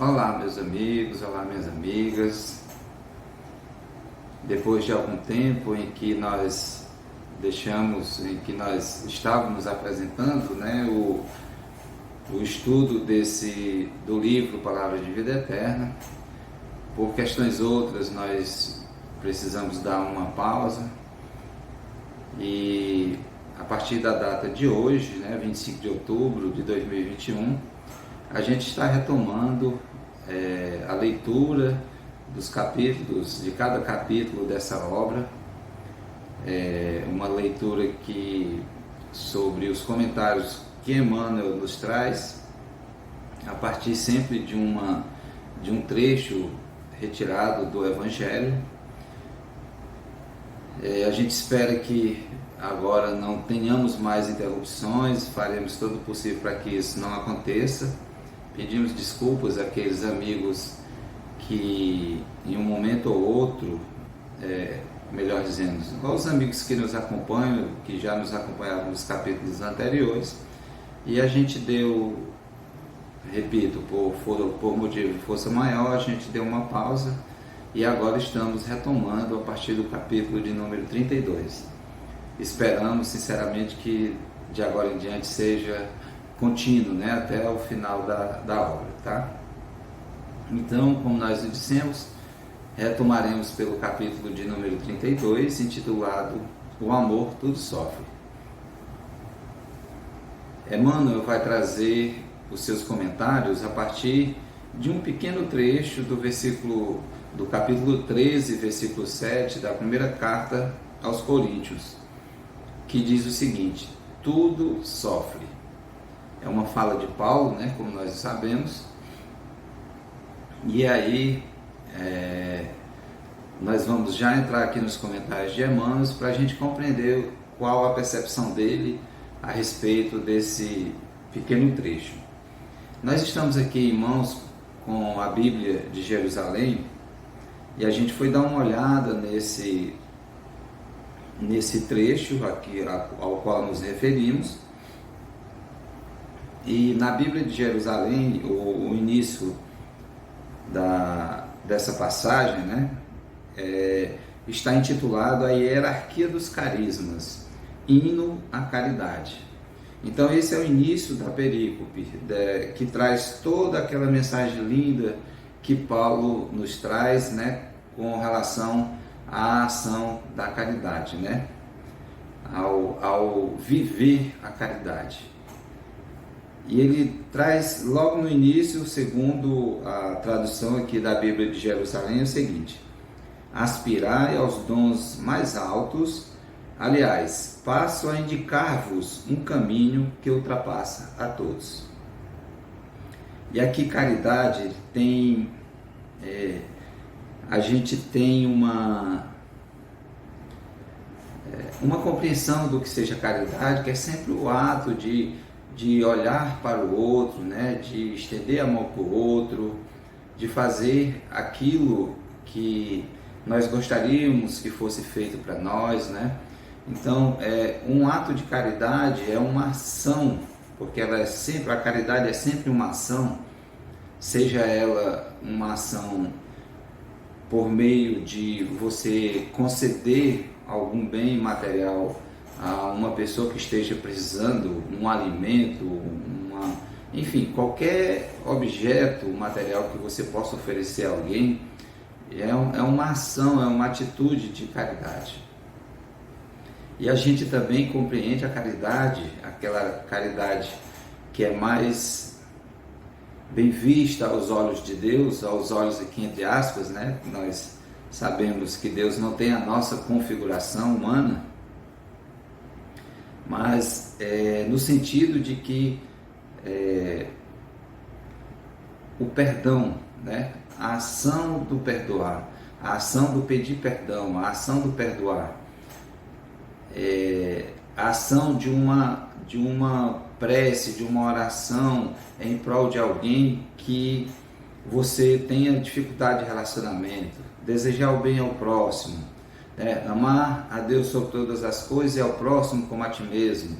Olá, meus amigos, olá, minhas amigas. Depois de algum tempo em que nós estávamos apresentando, o estudo do livro Palavra de Vida Eterna, por questões outras nós precisamos dar uma pausa e a partir da data de hoje, 25 de outubro de 2021, a gente está retomando a leitura dos capítulos, de cada capítulo dessa obra, uma leitura sobre os comentários que Emmanuel nos traz, a partir sempre de um trecho retirado do Evangelho. A gente espera que agora não tenhamos mais interrupções, faremos todo o possível para que isso não aconteça. Pedimos desculpas àqueles amigos que em um momento ou outro, melhor dizendo, aos amigos que nos acompanham, que já nos acompanhavam nos capítulos anteriores, e a gente deu, repito, por motivo de força maior, a gente deu uma pausa e agora estamos retomando a partir do capítulo de número 32. Esperamos sinceramente que de agora em diante seja contínuo, até o final da obra, tá? Então, como nós dissemos, retomaremos pelo capítulo de número 32, intitulado O Amor Tudo Sofre. Emmanuel vai trazer os seus comentários a partir de um pequeno trecho do capítulo 13, versículo 7, da primeira carta aos Coríntios, que diz o seguinte: tudo sofre. É uma fala de Paulo, como nós sabemos, e aí nós vamos já entrar aqui nos comentários de Emmanuel para a gente compreender qual a percepção dele a respeito desse pequeno trecho. Nós estamos aqui em mãos com a Bíblia de Jerusalém e a gente foi dar uma olhada nesse trecho aqui ao qual nos referimos. E na Bíblia de Jerusalém, o início dessa passagem, está intitulado A Hierarquia dos Carismas, Hino à Caridade. Então esse é o início da perícope, que traz toda aquela mensagem linda que Paulo nos traz, com relação à ação da caridade, ao viver a caridade. E ele traz logo no início, segundo a tradução aqui da Bíblia de Jerusalém, o seguinte: aspirai aos dons mais altos, aliás, passo a indicar-vos um caminho que ultrapassa a todos. E aqui caridade tem, a gente tem uma compreensão do que seja caridade, que é sempre o ato de olhar para o outro, de estender a mão para o outro, de fazer aquilo que nós gostaríamos que fosse feito para nós, Então, um ato de caridade é uma ação, porque a caridade é sempre uma ação, seja ela uma ação por meio de você conceder algum bem material a uma pessoa que esteja precisando, um alimento, enfim, qualquer objeto material que você possa oferecer a alguém, é uma ação, é uma atitude de caridade. E a gente também compreende a caridade, aquela caridade que é mais bem vista aos olhos de Deus, aos olhos aqui entre aspas, Nós sabemos que Deus não tem a nossa configuração humana, mas no sentido de que o perdão, a ação do perdoar, a ação do pedir perdão, a ação do perdoar, a ação de uma prece, de uma oração em prol de alguém que você tenha dificuldade de relacionamento, desejar o bem ao próximo, amar a Deus sobre todas as coisas e ao próximo como a ti mesmo.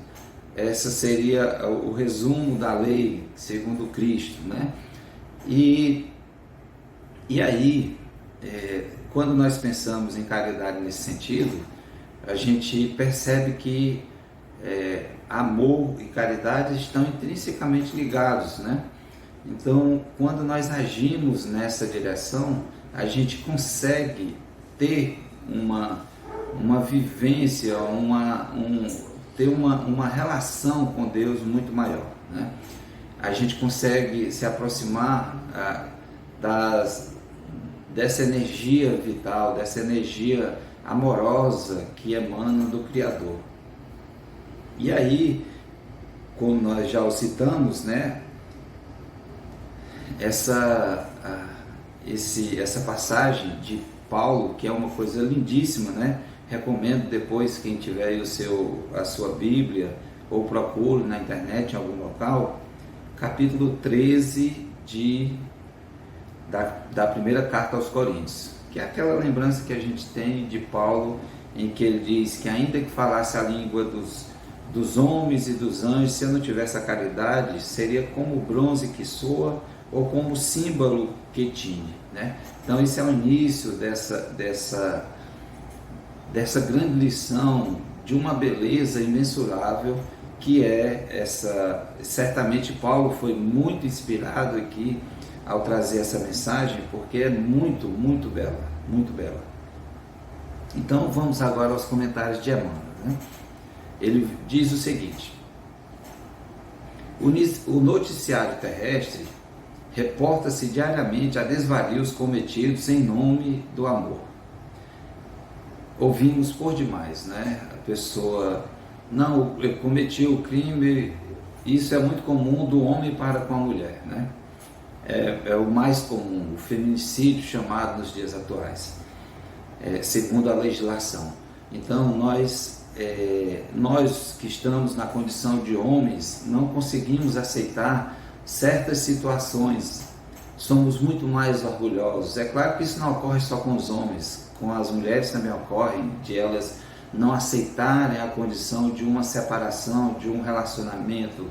Essa seria o resumo da lei segundo Cristo, E E aí, quando nós pensamos em caridade nesse sentido, a gente percebe que amor e caridade estão intrinsecamente ligados, né? Então, quando nós agimos nessa direção, a gente consegue ter uma vivência, ter uma relação com Deus muito maior, né? A gente consegue se aproximar dessa energia vital, dessa energia amorosa que emana do Criador. E aí, como nós já o citamos, né, essa passagem de Paulo, que é uma coisa lindíssima, né? Recomendo depois, quem tiver aí a sua Bíblia, ou procure na internet em algum local, capítulo 13 da primeira carta aos Coríntios, que é aquela lembrança que a gente tem de Paulo, em que ele diz que ainda que falasse a língua dos homens e dos anjos, se eu não tivesse a caridade, seria como o bronze que soa ou como o símbolo que tine, né? Então esse é o início dessa grande lição de uma beleza imensurável, que é essa. Certamente Paulo foi muito inspirado aqui ao trazer essa mensagem, porque é muito, muito bela, muito bela. Então vamos agora aos comentários de Emmanuel, né? Ele diz o seguinte: o noticiário terrestre reporta-se diariamente a desvarios cometidos em nome do amor. Ouvimos por demais, né? A pessoa, não, eu cometi o crime, isso é muito comum do homem para com a mulher, né? É o mais comum, o feminicídio chamado nos dias atuais, segundo a legislação. Então nós que estamos na condição de homens não conseguimos aceitar certas situações, somos muito mais orgulhosos. É claro que isso não ocorre só com os homens, com as mulheres também ocorre, de elas não aceitarem a condição de uma separação, de um relacionamento,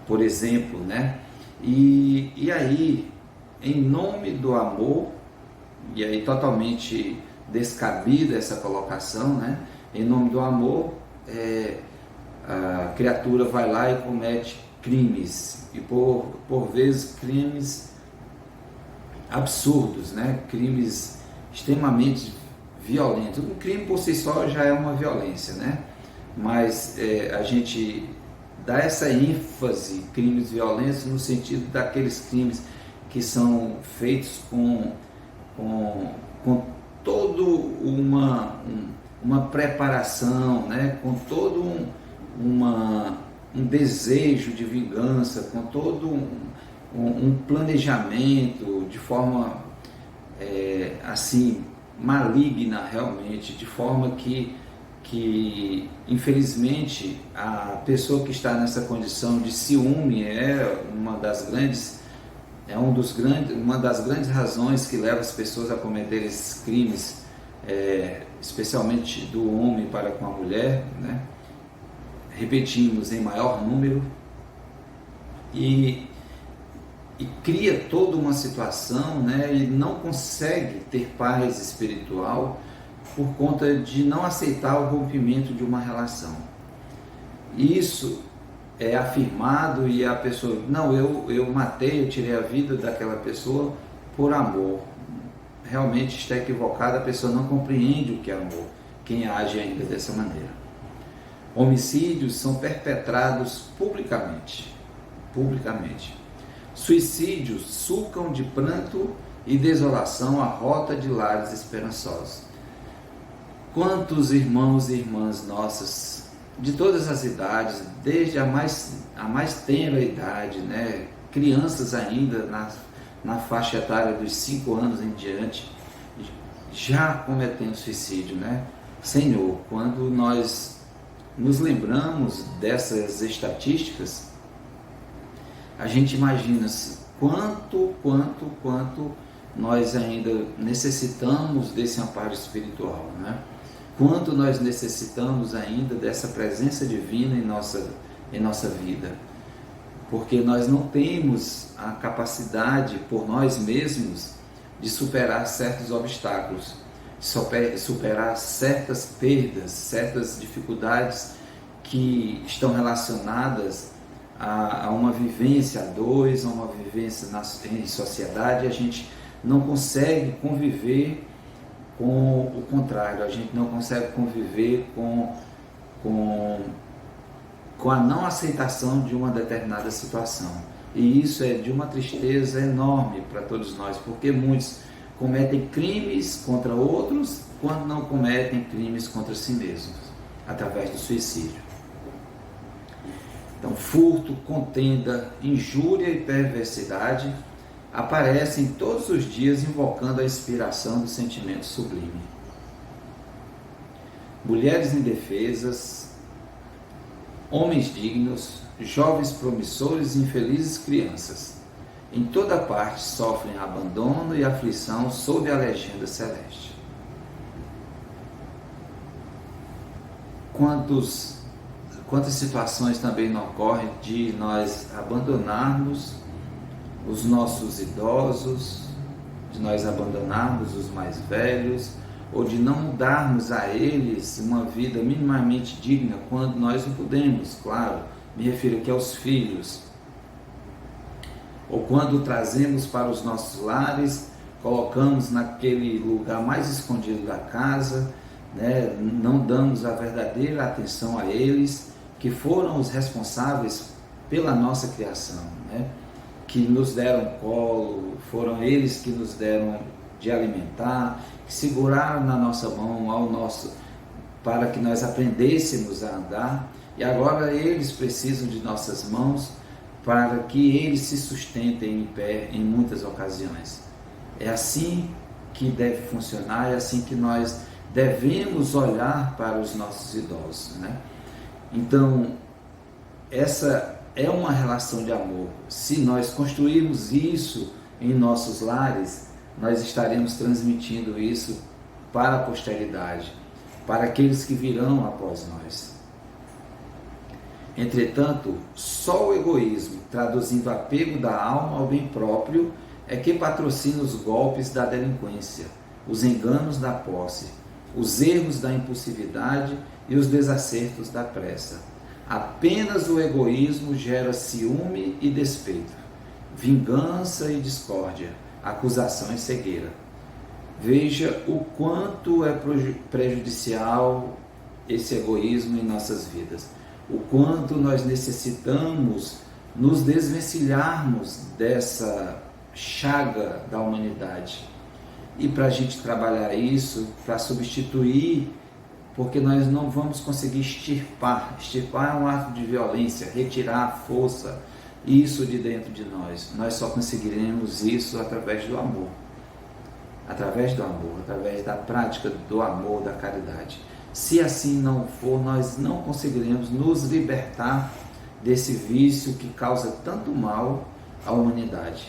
por exemplo, né? E aí, em nome do amor, e aí totalmente descabida essa colocação, né? Em nome do amor, a criatura vai lá e comete crimes, e por vezes crimes absurdos, né? Crimes extremamente violentos. O crime por si só já é uma violência, né? Mas a gente dá essa ênfase, crimes violentos, no sentido daqueles crimes que são feitos com toda uma preparação, né? Com todo um desejo de vingança, com todo um planejamento de forma assim maligna realmente, de forma que infelizmente a pessoa que está nessa condição de ciúme uma das grandes razões que leva as pessoas a cometer esses crimes, especialmente do homem para com a mulher, né? Repetimos, em maior número, e cria toda uma situação, né? E não consegue ter paz espiritual por conta de não aceitar o rompimento de uma relação. Isso é afirmado e a pessoa, não, eu matei, eu tirei a vida daquela pessoa por amor. Realmente está equivocada, a pessoa não compreende o que é amor, quem age ainda dessa maneira. Homicídios são perpetrados publicamente. Suicídios sulcam de pranto e desolação a rota de lares esperançosos. Quantos irmãos e irmãs nossas, de todas as idades, desde a mais tenra idade, né? Crianças ainda na faixa etária dos 5 anos em diante, já cometendo suicídio, né? Senhor, quando nós nos lembramos dessas estatísticas, a gente imagina quanto nós ainda necessitamos desse amparo espiritual, né? Quanto nós necessitamos ainda dessa presença divina em nossa vida, porque nós não temos a capacidade por nós mesmos de superar certos obstáculos, de superar certas perdas, certas dificuldades que estão relacionadas a uma vivência a dois, a uma vivência em sociedade. A gente não consegue conviver com o contrário, a gente não consegue conviver com a não aceitação de uma determinada situação. E isso é de uma tristeza enorme para todos nós, porque muitos cometem crimes contra outros quando não cometem crimes contra si mesmos, através do suicídio. Então, furto, contenda, injúria e perversidade aparecem todos os dias invocando a inspiração do sentimento sublime. Mulheres indefesas, homens dignos, jovens promissores e infelizes crianças, em toda parte sofrem abandono e aflição sob a legenda celeste. Quantas situações também não ocorrem de nós abandonarmos os nossos idosos, de nós abandonarmos os mais velhos, ou de não darmos a eles uma vida minimamente digna quando nós não podemos, claro, me refiro aqui aos filhos, ou quando trazemos para os nossos lares, colocamos naquele lugar mais escondido da casa, né? Não damos a verdadeira atenção a eles, que foram os responsáveis pela nossa criação, né? Que nos deram colo, foram eles que nos deram de alimentar, que seguraram na nossa mão para que nós aprendêssemos a andar, e agora eles precisam de nossas mãos para que eles se sustentem em pé em muitas ocasiões. É assim que deve funcionar, é assim que nós devemos olhar para os nossos idosos, né? Então, essa é uma relação de amor. Se nós construirmos isso em nossos lares, nós estaremos transmitindo isso para a posteridade, para aqueles que virão após nós. Entretanto, só o egoísmo, traduzindo apego da alma ao bem próprio, é que patrocina os golpes da delinquência, os enganos da posse, os erros da impulsividade e os desacertos da pressa. Apenas o egoísmo gera ciúme e despeito, vingança e discórdia, acusação e cegueira. Veja o quanto é prejudicial esse egoísmo em nossas vidas, o quanto nós necessitamos nos desvencilharmos dessa chaga da humanidade. E para a gente trabalhar isso, para substituir, porque nós não vamos conseguir extirpar é um ato de violência, retirar a força, isso de dentro de nós. Nós só conseguiremos isso através do amor, através da prática do amor, da caridade. Se assim não for, nós não conseguiremos nos libertar desse vício que causa tanto mal à humanidade,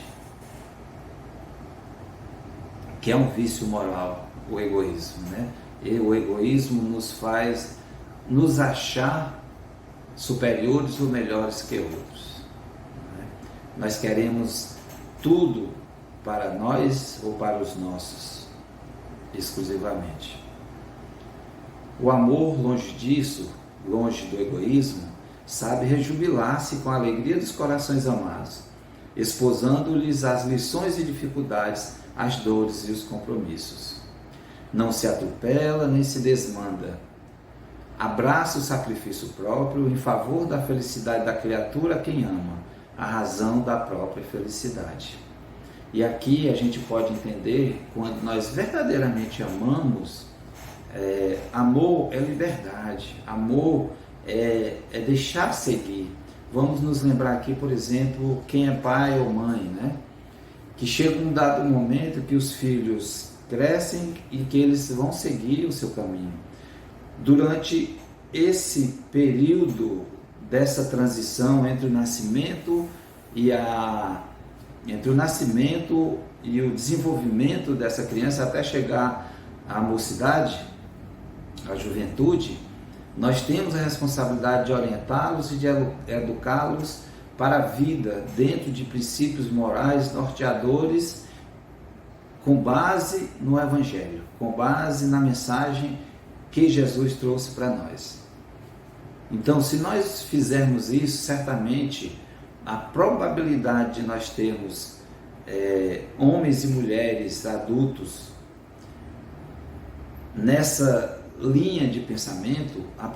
que é um vício moral, o egoísmo, né? E o egoísmo nos faz nos achar superiores ou melhores que outros, né? Nós queremos tudo para nós ou para os nossos, exclusivamente. O amor, longe disso, longe do egoísmo, sabe rejubilar-se com a alegria dos corações amados, esposando-lhes as lições e dificuldades, as dores e os compromissos. Não se atropela nem se desmanda. Abraça o sacrifício próprio em favor da felicidade da criatura a quem ama, a razão da própria felicidade. E aqui a gente pode entender, quando nós verdadeiramente amamos, amor é liberdade, amor é deixar seguir. Vamos nos lembrar aqui, por exemplo, quem é pai ou mãe, né? Que chega um dado momento que os filhos crescem e que eles vão seguir o seu caminho. Durante esse período dessa transição entre o nascimento e o desenvolvimento dessa criança até chegar à mocidade, à juventude, nós temos a responsabilidade de orientá-los e de educá-los para a vida dentro de princípios morais norteadores, com base no Evangelho, com base na mensagem que Jesus trouxe para nós. Então, se nós fizermos isso, certamente a probabilidade de nós termos homens e mulheres adultos nessa linha de pensamento, a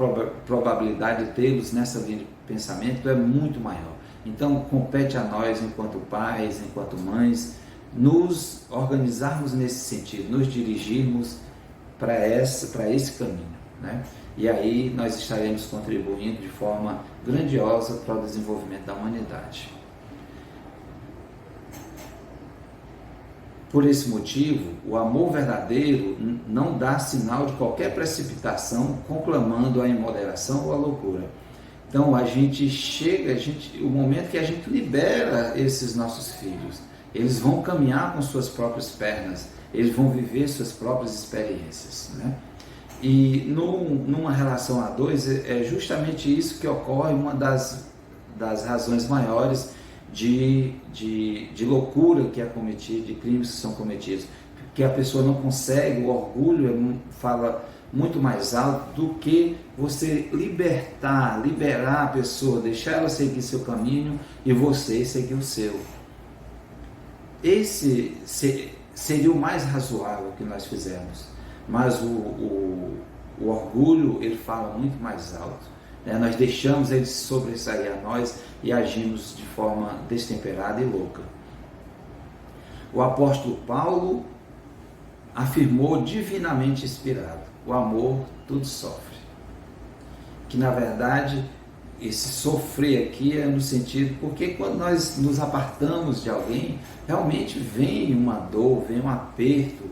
probabilidade de tê-los nessa linha de pensamento é muito maior. Então, compete a nós, enquanto pais, enquanto mães, nos organizarmos nesse sentido, nos dirigirmos para esse caminho, né? E aí nós estaremos contribuindo de forma grandiosa para o desenvolvimento da humanidade. Por esse motivo, o amor verdadeiro não dá sinal de qualquer precipitação, conclamando a imoderação ou a loucura. Então, o momento que a gente libera esses nossos filhos, eles vão caminhar com suas próprias pernas, eles vão viver suas próprias experiências, né? E numa relação a dois, é justamente isso que ocorre, uma das razões maiores de loucura que é cometida, de crimes que são cometidos, que a pessoa não consegue, o orgulho fala muito mais alto do que você liberar a pessoa, deixar ela seguir seu caminho e você seguir o seu. Esse seria o mais razoável que nós fizermos, mas o orgulho, ele fala muito mais alto, né? Nós deixamos ele sobressair a nós e agimos de forma destemperada e louca. O apóstolo Paulo afirmou divinamente inspirado: o amor tudo sofre. Que na verdade esse sofrer aqui é no sentido, porque quando nós nos apartamos de alguém, realmente vem uma dor, vem um aperto.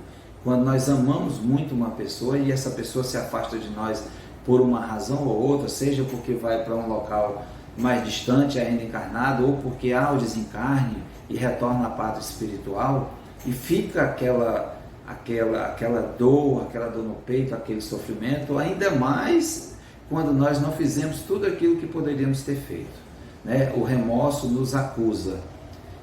Quando nós amamos muito uma pessoa e essa pessoa se afasta de nós por uma razão ou outra, seja porque vai para um local mais distante, ainda encarnado, ou porque há o desencarne e retorna à pátria espiritual, e fica aquela dor no peito, aquele sofrimento, ainda mais quando nós não fizemos tudo aquilo que poderíamos ter feito, né? O remorso nos acusa,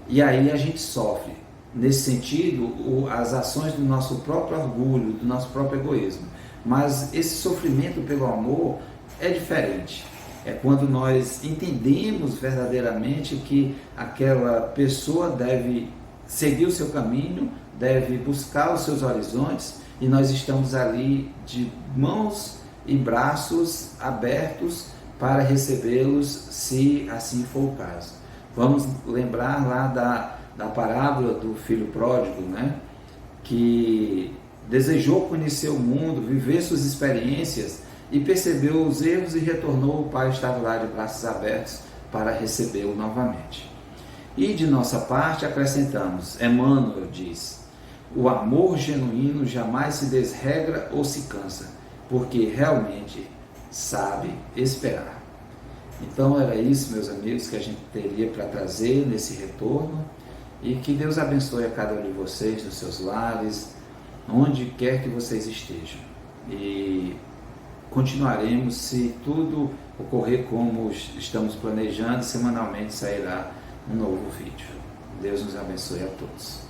e aí a gente sofre. Nesse sentido, as ações do nosso próprio orgulho, do nosso próprio egoísmo. Mas esse sofrimento pelo amor é diferente. É quando nós entendemos verdadeiramente que aquela pessoa deve seguir o seu caminho, deve buscar os seus horizontes, e nós estamos ali de mãos e braços abertos para recebê-los, se assim for o caso. Vamos lembrar lá da parábola do filho pródigo, né? Que desejou conhecer o mundo, viver suas experiências e percebeu os erros e retornou. O pai estava lá de braços abertos para recebê-lo novamente. E de nossa parte acrescentamos, Emmanuel diz: o amor genuíno jamais se desregra ou se cansa, porque realmente sabe esperar. Então era isso, meus amigos, que a gente teria para trazer nesse retorno, e que Deus abençoe a cada um de vocês nos seus lares, onde quer que vocês estejam. E continuaremos, se tudo ocorrer como estamos planejando, semanalmente sairá um novo vídeo. Deus nos abençoe a todos.